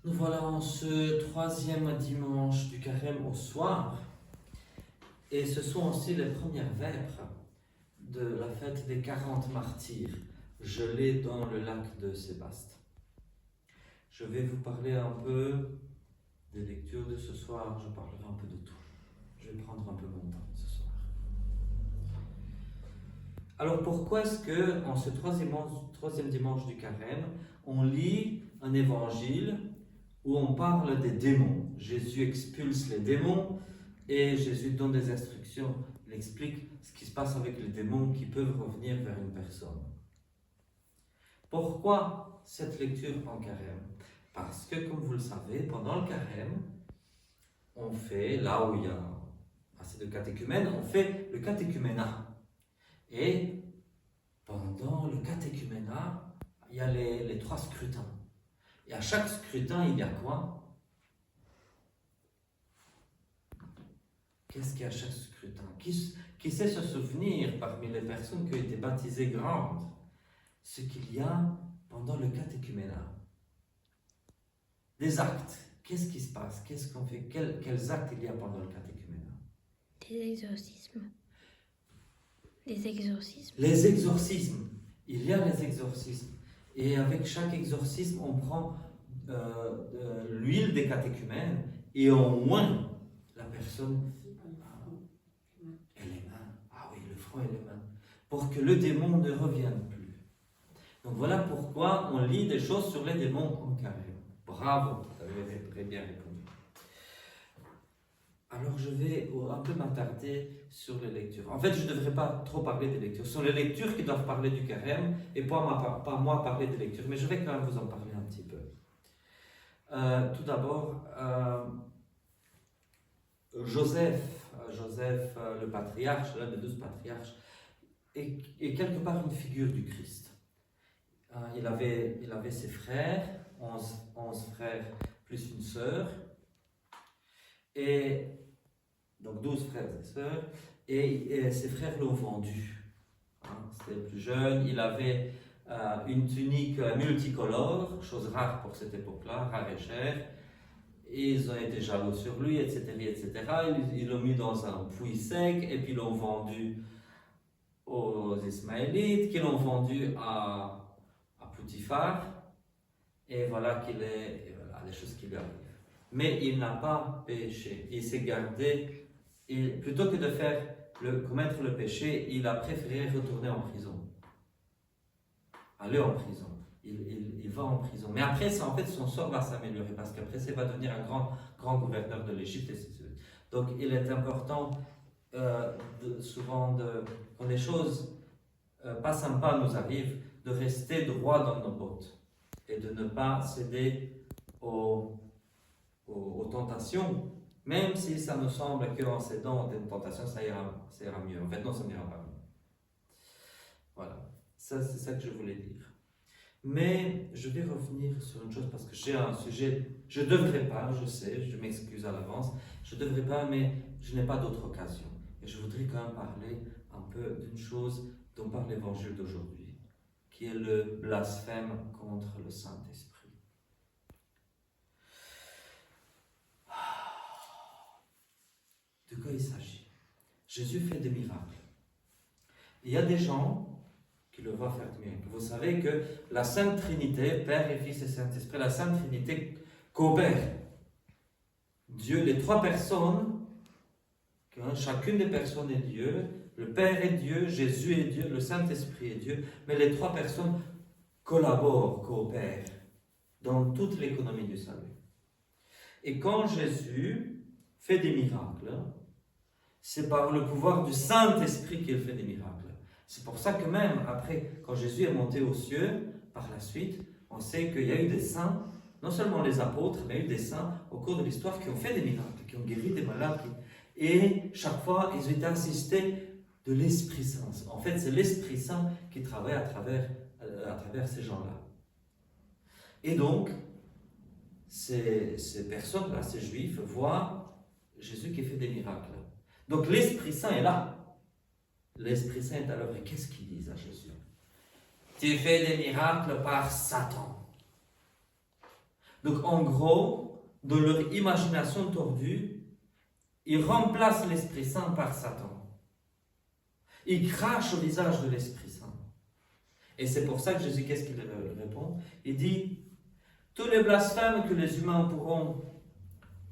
Nous voilà en ce troisième dimanche du carême au soir, et ce sont aussi les premières vêpres de la fête des 40 martyrs, gelés dans le lac de Sébaste. Je vais vous parler un peu des lectures de ce soir, je parlerai un peu de tout. Je vais prendre un peu mon temps ce soir. Alors pourquoi est-ce que en ce troisième dimanche du carême, on lit un évangile où on parle des démons? Jésus expulse les démons et Jésus donne des instructions, il explique ce qui se passe avec les démons qui peuvent revenir vers une personne. Pourquoi cette lecture en carême? Parce que, comme vous le savez, pendant le carême, on fait, là où il y a assez de catéchumènes, on fait le catéchuménat. Et pendant le catéchuménat, il y a les 3 scrutins. Et à chaque scrutin, il y a quoi? Qu'est-ce qu'il y a à chaque scrutin? Qui sait se souvenir parmi les personnes qui ont été baptisées grandes ce qu'il y a pendant le catéchuménat? Des actes. Qu'est-ce qui se passe? Qu'est-ce qu'on fait? Quels actes il y a pendant le catéchuménat? Des exorcismes. Les exorcismes. Les exorcismes. Il y a les exorcismes. Et avec chaque exorcisme, on prend l'huile des catéchumènes et on oint la personne et les mains. Ah oui, le front et les mains. Pour que le démon ne revienne plus. Donc voilà pourquoi on lit des choses sur les démons en carême. Bravo, vous avez très bien répondu. Alors je vais un peu m'attarder sur les lectures. En fait, je ne devrais pas trop parler des lectures. Ce sont les lectures qui doivent parler du carême et pas moi parler des lectures. Mais je vais quand même vous en parler un petit peu. Tout d'abord, Joseph, le patriarche, l'un des 12 patriarches, est quelque part une figure du Christ. Il avait ses frères, 11 frères plus une sœur, et donc 12 frères et sœurs, et ses frères l'ont vendu. C'était le plus jeune, il avait une tunique multicolore, chose rare pour cette époque-là, rare et chère. Ils ont été jaloux sur lui, etc., etc. Ils l'ont mis dans un puits sec, et puis l'ont vendu aux Ismaélites, qui l'ont vendu à Potiphar, et voilà les choses qui lui arrivent. Mais il n'a pas péché, il s'est gardé, et plutôt que de commettre le péché, il a préféré retourner en prison. Aller en prison. Il va en prison. Mais après, ça, en fait, son sort va s'améliorer, parce qu'après, ça va devenir un grand gouverneur de l'Égypte. Donc, il est important souvent, quand les choses pas sympas nous arrivent, de rester droit dans nos bottes et de ne pas céder aux tentations, même si ça nous semble qu'en cédant aux tentations, ça ira mieux. En fait, non, ça n'ira pas mieux. Voilà, c'est ça que je voulais dire. Mais je vais revenir sur une chose parce que j'ai un sujet, je ne devrais pas, je sais, je m'excuse à l'avance, je ne devrais pas, mais je n'ai pas d'autre occasion. Et je voudrais quand même parler un peu d'une chose dont parle l'évangile d'aujourd'hui, qui est le blasphème contre le Saint-Esprit. De quoi il s'agit? Jésus fait des miracles. Il y a des gens qui le voient faire des miracles. Vous savez que la Sainte Trinité, Père et Fils et Saint-Esprit, la Sainte Trinité coopère. Dieu, les 3 personnes, chacune des personnes est Dieu, le Père est Dieu, Jésus est Dieu, le Saint-Esprit est Dieu, mais les 3 personnes collaborent, coopèrent dans toute l'économie du salut. Et quand Jésus fait des miracles, c'est par le pouvoir du Saint-Esprit qu'il fait des miracles. C'est pour ça que même après, quand Jésus est monté aux cieux, par la suite, on sait qu'il y a eu des saints, non seulement les apôtres, mais il y a eu des saints au cours de l'histoire qui ont fait des miracles, qui ont guéri des malades. Et chaque fois, ils ont été assistés de l'Esprit Saint. En fait, c'est l'Esprit Saint qui travaille à travers ces gens-là. Et donc, ces personnes-là, ces Juifs, voient Jésus qui fait des miracles. Donc l'Esprit Saint est là. L'Esprit Saint est à l'œuvre. Et qu'est-ce qu'ils disent à Jésus? Tu fais des miracles par Satan. Donc en gros, dans leur imagination tordue, ils remplacent l'Esprit Saint par Satan. Ils crachent au visage de l'Esprit Saint. Et c'est pour ça que Jésus, qu'est-ce qu'il répond? Il dit, tous les blasphèmes que les humains pourront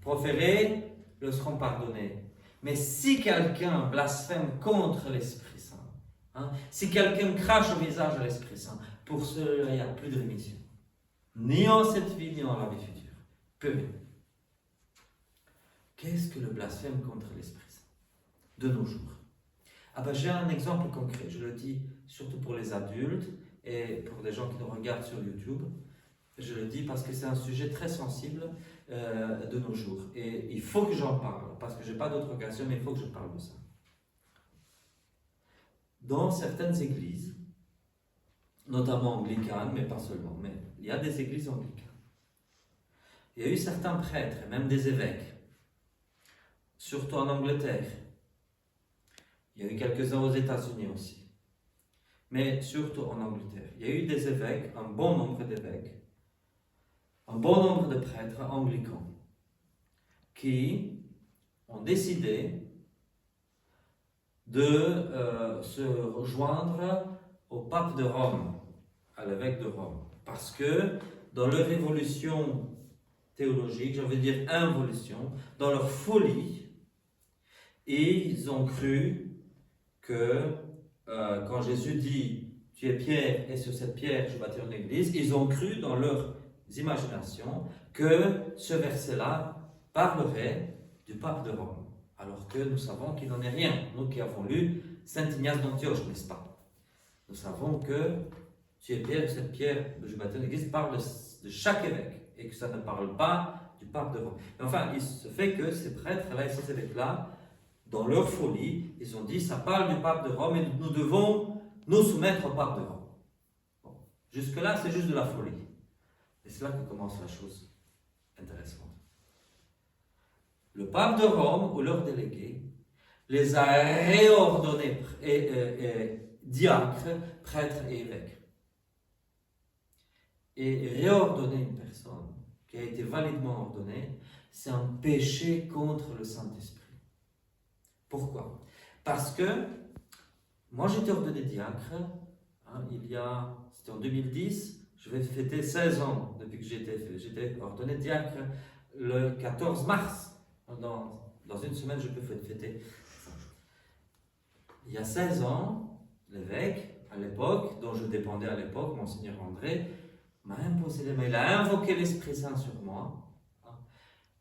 proférer leur seront pardonnés. Mais si quelqu'un blasphème contre l'Esprit Saint, si quelqu'un crache au visage de l'Esprit Saint, pour cela, il n'y a plus de rémission. Ni en cette vie, ni en la vie future. Peu. Qu'est-ce que le blasphème contre l'Esprit Saint de nos jours? J'ai un exemple concret, je le dis surtout pour les adultes et pour les gens qui nous regardent sur YouTube. Je le dis parce que c'est un sujet très sensible de nos jours. Et il faut que j'en parle, parce que je n'ai pas d'autre occasion, mais il faut que je parle de ça. Dans certaines églises, notamment anglicanes, mais pas seulement, mais il y a des églises anglicanes. Il y a eu certains prêtres, et même des évêques, surtout en Angleterre. Il y a eu quelques-uns aux États-Unis aussi. Mais surtout en Angleterre. Il y a eu des évêques, un bon nombre d'évêques, un bon nombre de prêtres anglicans qui ont décidé de se rejoindre au pape de Rome, à l'évêque de Rome. Parce que dans leur évolution théologique, je veux dire involution, dans leur folie, ils ont cru que quand Jésus dit « Tu es Pierre et sur cette pierre je bâtirai une église », ils ont cru dans leurs imaginations que ce verset-là parlerait du pape de Rome. Alors que nous savons qu'il n'en est rien. Nous qui avons lu Saint Ignace d'Antioche, n'est-ce pas? Nous savons que « Tu es Pierre et sur cette pierre je bâtirai une église » parle de chaque évêque et que ça ne parle pas du pape de Rome. Mais enfin, il se fait que ces prêtres-là et ces évêques-là, dans leur folie, ils ont dit, ça parle du pape de Rome et nous devons nous soumettre au pape de Rome. Bon. Jusque-là, c'est juste de la folie. Et c'est là que commence la chose intéressante. Le pape de Rome, ou leur délégué, les a réordonnés diacres, prêtres et évêques. Et réordonner une personne qui a été validement ordonnée, c'est un péché contre le Saint-Esprit. Pourquoi? Parce que moi j'étais ordonné diacre, c'était en 2010, je vais fêter 16 ans depuis que j'étais ordonné diacre le 14 mars. Dans une semaine, je peux fêter. Il y a 16 ans, l'évêque, à l'époque, dont je dépendais à l'époque, Monseigneur André, m'a imposé les mains, il a invoqué l'Esprit Saint sur moi.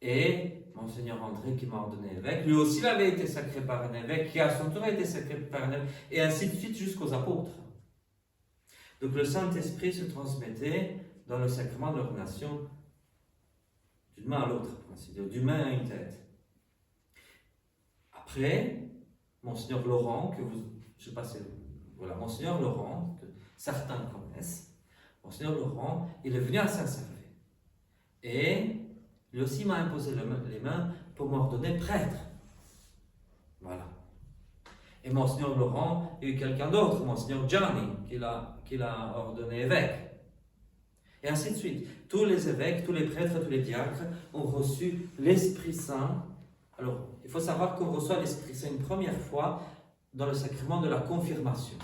Et Monseigneur André, qui m'a ordonné évêque, lui aussi il avait été sacré par un évêque, qui à son tour a été sacré par un évêque, et ainsi de suite jusqu'aux apôtres. Donc le Saint-Esprit se transmettait dans le sacrement de l'ordination d'une main à l'autre, d'une main à une tête. Après, Monseigneur Laurent, Monseigneur Laurent, que certains connaissent, Monseigneur Laurent, il est venu à Saint-Servais. Et lui aussi m'a imposé les mains pour m'ordonner prêtre. Voilà. Et Monseigneur Laurent, il y a eu quelqu'un d'autre, Monseigneur Gianni, qui l'a ordonné évêque. Et ainsi de suite. Tous les évêques, tous les prêtres, tous les diacres ont reçu l'Esprit Saint. Alors, il faut savoir qu'on reçoit l'Esprit Saint une première fois dans le sacrement de la confirmation.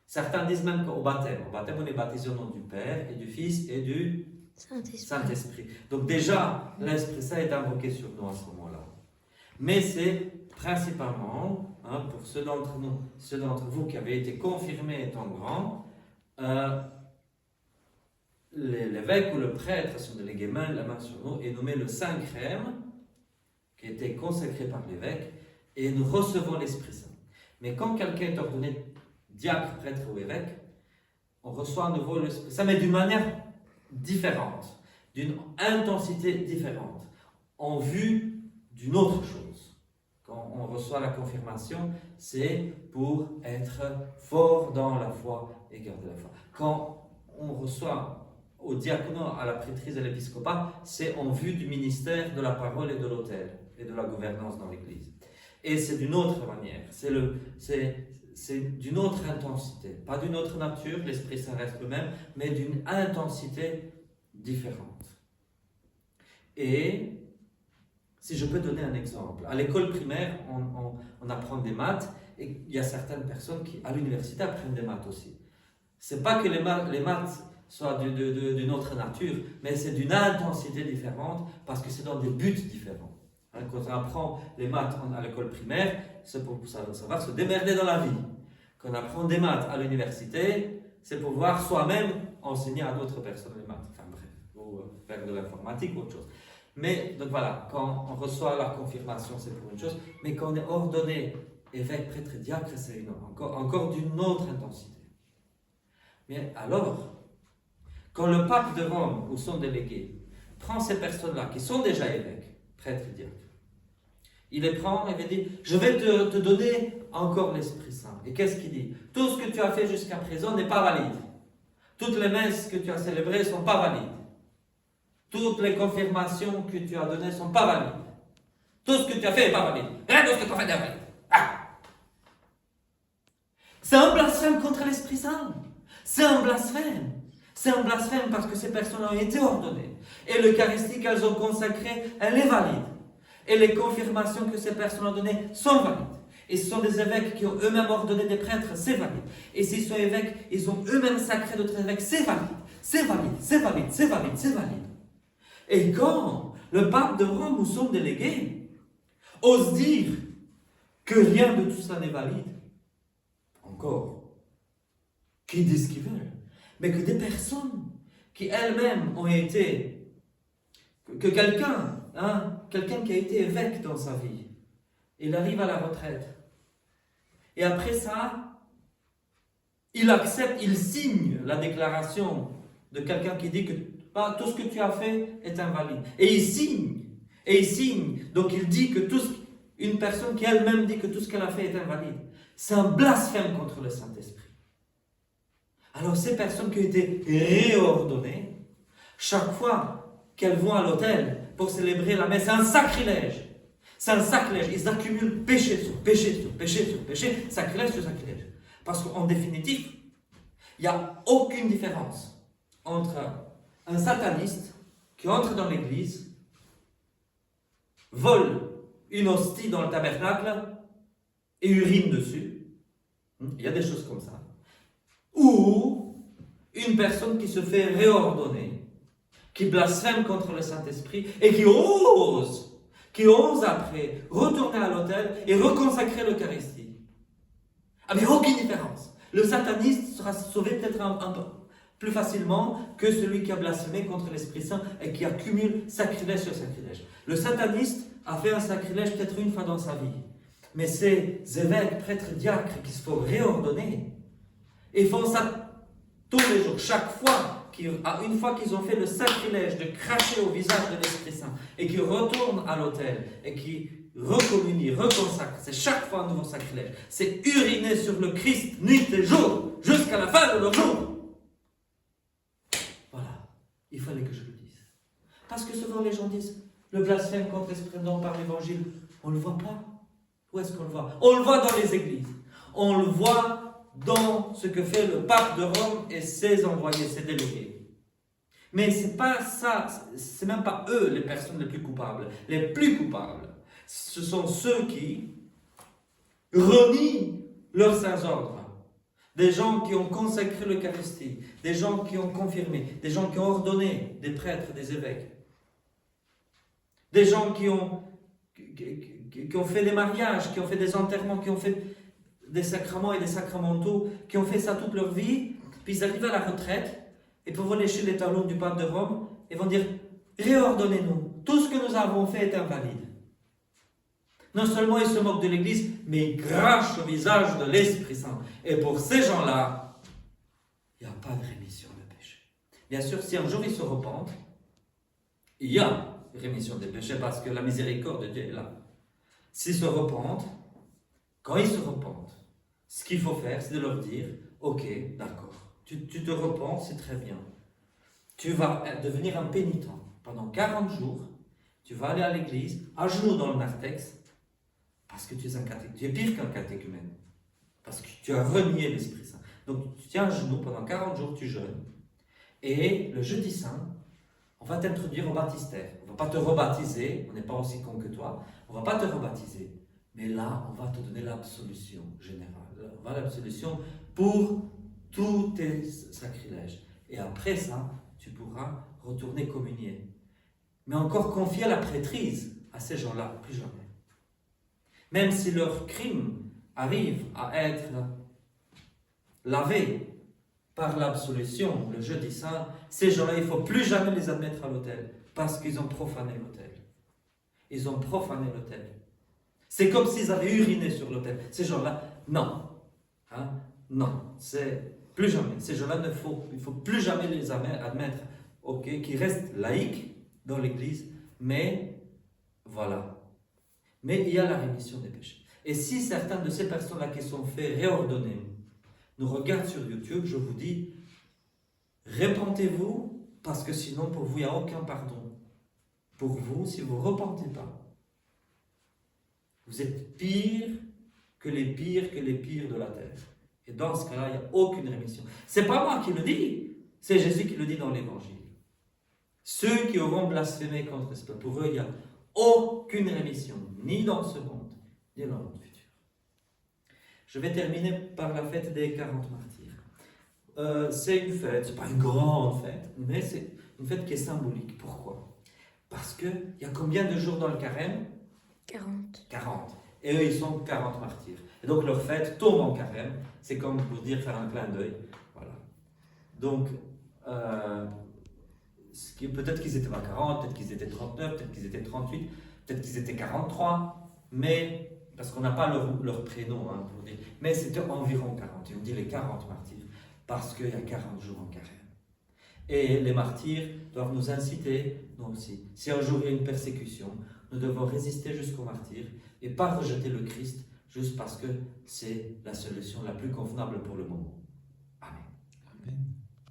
Certains disent même qu'au baptême. Au baptême, on est baptisé au nom du Père et du Fils et du Saint-Esprit. Donc déjà, l'Esprit Saint est invoqué sur nous à ce moment-là. Mais c'est principalement, pour ceux d'entre vous qui avez été confirmés étant grands, l'évêque ou le prêtre sont délégués la main sur nous et nous met le Saint Crème, qui était consacré par l'évêque, et nous recevons l'Esprit Saint. Mais quand quelqu'un est ordonné diacre, prêtre ou évêque, on reçoit à nouveau l'Esprit Saint, mais d'une manière différente, d'une intensité différente, en vue d'une autre chose. Quand on reçoit la confirmation, c'est pour être fort dans la foi et garder la foi. Quand on reçoit au diaconat, à la prêtrise et à l'épiscopat, c'est en vue du ministère de la parole et de l'autel et de la gouvernance dans l'Église. Et c'est d'une autre manière, c'est d'une autre intensité, pas d'une autre nature, l'Esprit Saint reste le même, mais d'une intensité différente. Et si je peux donner un exemple, à l'école primaire, on apprend des maths, et il y a certaines personnes qui, à l'université, apprennent des maths aussi. C'est pas que les maths soient d'une autre nature, mais c'est d'une intensité différente, parce que c'est dans des buts différents. Hein, quand on apprend les maths à l'école primaire, c'est pour savoir se démerder dans la vie. Quand on apprend des maths à l'université, c'est pour pouvoir soi-même enseigner à d'autres personnes les maths. Enfin bref, ou faire de l'informatique ou autre chose. Mais, donc voilà, quand on reçoit la confirmation, c'est pour une chose, mais quand on est ordonné évêque, prêtre, diacre, c'est encore d'une autre intensité. Mais alors, quand le pape de Rome, ou son délégué, prend ces personnes-là, qui sont déjà évêques, prêtres, diacres, il les prend et il dit, je vais te donner encore l'Esprit Saint. Et qu'est-ce qu'il dit? Tout ce que tu as fait jusqu'à présent n'est pas valide. Toutes les messes que tu as célébrées ne sont pas valides. Toutes les confirmations que tu as données ne sont pas valides. Tout ce que tu as fait n'est pas valide. Rien de ce que tu as fait n'est valide. Ah! C'est un blasphème contre l'Esprit Saint. C'est un blasphème. C'est un blasphème parce que ces personnes ont été ordonnées. Et l'Eucharistie qu'elles ont consacrée, elle est valide. Et les confirmations que ces personnes ont données sont valides. Et ce sont des évêques qui ont eux-mêmes ordonné des prêtres, c'est valide. Et s'ils sont évêques, ils ont eux-mêmes sacré d'autres évêques, c'est valide. C'est valide, c'est valide, c'est valide, c'est valide. Et quand le pape de Rome ou son délégué ose dire que rien de tout cela n'est valide, encore, qu'ils disent ce qu'ils veulent, mais que des personnes qui elles-mêmes ont été, que quelqu'un qui a été évêque dans sa vie, il arrive à la retraite, et après ça, il accepte, il signe la déclaration de quelqu'un qui dit que tout ce que tu as fait est invalide. Et il signe, donc il dit que une personne qui elle-même dit que tout ce qu'elle a fait est invalide. C'est un blasphème contre le Saint-Esprit. Alors ces personnes qui ont été réordonnées, chaque fois qu'elles vont à l'autel pour célébrer la messe, c'est un sacrilège. C'est un sacrilège. Ils accumulent péché sur péché sur péché sur péché, sacrilège sur sacrilège. Parce qu'en définitive, il n'y a aucune différence entre un sataniste qui entre dans l'église, vole une hostie dans le tabernacle et urine dessus. Il y a des choses comme ça. Ou une personne qui se fait réordonner, qui blasphème contre le Saint-Esprit et qui ose après retourner à l'autel et reconsacrer l'Eucharistie. Ah, mais aucune différence. Le sataniste sera sauvé peut-être un peu plus facilement que celui qui a blasphémé contre l'Esprit Saint et qui accumule sacrilège sur sacrilège. Le sataniste a fait un sacrilège peut-être une fois dans sa vie. Mais ces évêques, prêtres, diacres qui se font réordonner, ils font ça tous les jours, chaque fois. Une fois qu'ils ont fait le sacrilège de cracher au visage de l'Esprit Saint et qu'ils retournent à l'autel et qui recommunient, reconsacrent, c'est chaque fois un nouveau sacrilège. C'est uriner sur le Christ nuit et jour jusqu'à la fin de leur jour. Voilà, il fallait que je le dise. Parce que souvent les gens disent le blasphème contre l'Esprit Saint par l'évangile, on ne le voit pas. Où est-ce qu'on le voit? On le voit dans les églises. On le voit dans ce que fait le pape de Rome et ses envoyés, ses délégués. Mais c'est pas ça, c'est même pas eux les personnes les plus coupables. Les plus coupables, ce sont ceux qui renient leurs saints ordres. Des gens qui ont consacré l'Eucharistie, des gens qui ont confirmé, des gens qui ont ordonné des prêtres, des évêques, des gens qui ont fait des mariages, qui ont fait des enterrements, qui ont fait des sacrements et des sacramentaux, qui ont fait ça toute leur vie, puis ils arrivent à la retraite, et pour lécher les talons du pape de Rome, ils vont dire, réordonnez-nous, tout ce que nous avons fait est invalide. Non seulement ils se moquent de l'Église, mais ils crachent au visage de l'Esprit Saint. Et pour ces gens-là, il n'y a pas de rémission de péché. Bien sûr, si un jour ils se repentent, il y a rémission des péchés, parce que la miséricorde de Dieu est là. S'ils se repentent, quand ils se repentent, ce qu'il faut faire, c'est de leur dire, ok, d'accord, tu te repens, c'est très bien. Tu vas devenir un pénitent. Pendant 40 jours, tu vas aller à l'église, à genoux dans le narthex, parce que tu es un catéchumène. Tu es pire qu'un catéchumène. Parce que tu as renié l'Esprit Saint. Donc tu tiens à genoux pendant 40 jours, tu jeûnes. Et le jeudi saint, On va t'introduire au baptistère. On ne va pas te rebaptiser, on n'est pas aussi con que toi. On ne va pas te rebaptiser. Mais là, on va te donner l'absolution générale. On va l'absolution pour tous tes sacrilèges. Et après ça, tu pourras retourner communier. Mais encore confier la prêtrise à ces gens-là, plus jamais. Même si leurs crimes arrivent à être lavés par l'absolution, le jeudi saint, ces gens-là, il ne faut plus jamais les admettre à l'autel, parce qu'ils ont profané l'autel. Ils ont profané l'autel. C'est comme s'ils avaient uriné sur l'autel. Ces gens-là, non. Hein? Non, c'est plus jamais. Ces gens-là, il ne faut plus jamais les admettre, ok, qui restent laïcs dans l'Église, mais voilà. Mais il y a la rémission des péchés. Et si certaines de ces personnes-là qui sont fait réordonner nous regardent sur YouTube, je vous dis, repentez-vous, parce que sinon, pour vous, il n'y a aucun pardon. Pour vous, si vous ne repentez pas, vous êtes pire que les pires de la terre. Et dans ce cas-là, il n'y a aucune rémission. Ce n'est pas moi qui le dis, c'est Jésus qui le dit dans l'Évangile. Ceux qui auront blasphémé contre ce peuple, pour eux, il n'y a aucune rémission, ni dans ce monde, ni dans le monde futur. Je vais terminer par la fête des 40 martyrs. C'est une fête, ce n'est pas une grande fête, mais c'est une fête qui est symbolique. Pourquoi? Parce qu'il y a combien de jours dans le carême? 40. Et eux, ils sont 40 martyrs. Et donc leur fête tombe en carême. C'est comme pour dire faire un clin d'œil. Voilà. Donc, peut-être qu'ils n'étaient pas 40, peut-être qu'ils étaient 39, peut-être qu'ils étaient 38, peut-être qu'ils étaient 43, mais, parce qu'on n'a pas leur prénom, hein, pour dire, mais c'était environ 40. Et on dit les 40 martyrs, parce qu'il y a 40 jours en carême. Et les martyrs doivent nous inciter, nous aussi. Si un jour il y a une persécution, nous devons résister jusqu'au martyr et pas rejeter le Christ juste parce que c'est la solution la plus convenable pour le moment.